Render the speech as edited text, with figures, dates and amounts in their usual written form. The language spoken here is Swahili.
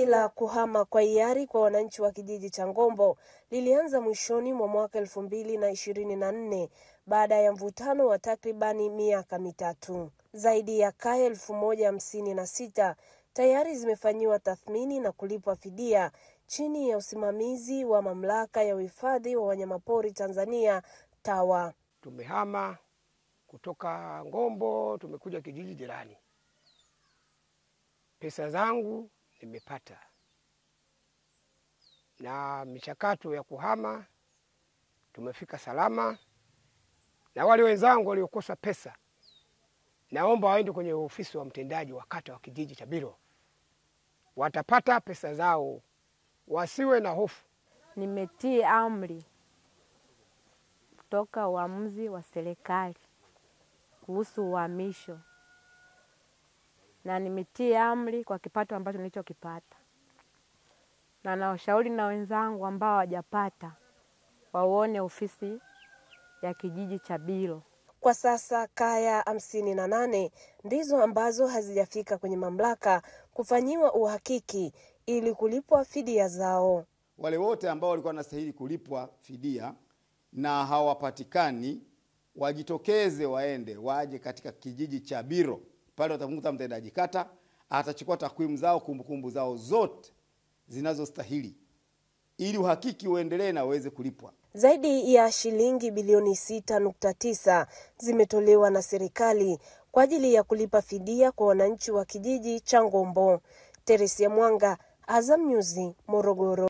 la kuhama kwa hiari kwa wananchi wa kijiji cha Ngombo lilianza mwishoni mwa mwaka 2024 baada ya mvutano wa takribani miaka mitatu. Zaidi ya kaya 1056 tayari zimefanyiwa tathmini na kulipwa fidia chini ya usimamizi wa Mamlaka ya Uhifadhi wa Wanyamapori Tanzania TAWA. Tumehama kutoka Ngombo tumekuja kijiji jirani. Pesa zangu nimepata. Na michakato ya kuhama tumefika salama. Na wale wenzangu waliokosa pesa, naomba waende kwenye ofisi wa mtendaji wa kata wa kijiji cha Biro. Watapata pesa zao. Wasiwe na hofu. Nimetii amri kutoka uamuzi wa serikali kuhusu uhamisho. Na nimetii amri kwa kipato ambacho nilichokipata. Na nawashauri na wenzangu ambao hawajapata waone ofisi ya kijiji cha Biro. Kwa sasa kaya 58 ndizo ambazo hazijafika kwenye mamlaka kufanyiwa uhakiki ili kulipwa fidia zao. Wale wote ambao walikuwa wanastahili kulipwa fidia na hawapatikani wajitokeze, waje katika kijiji cha Biro. Pale watamkuta mtendaji kata, atachukua takwimu zao, kumbukumbu zao zote zinazostahili ili uhakiki uendelee na waweze kulipwa. Zaidi ya shilingi bilioni 6.9 zimetolewa na serikali kwa ajili ya kulipa fidia kwa wananchi wa kijiji cha Ngombo. Teresia Mwanga, Azam News, Morogoro.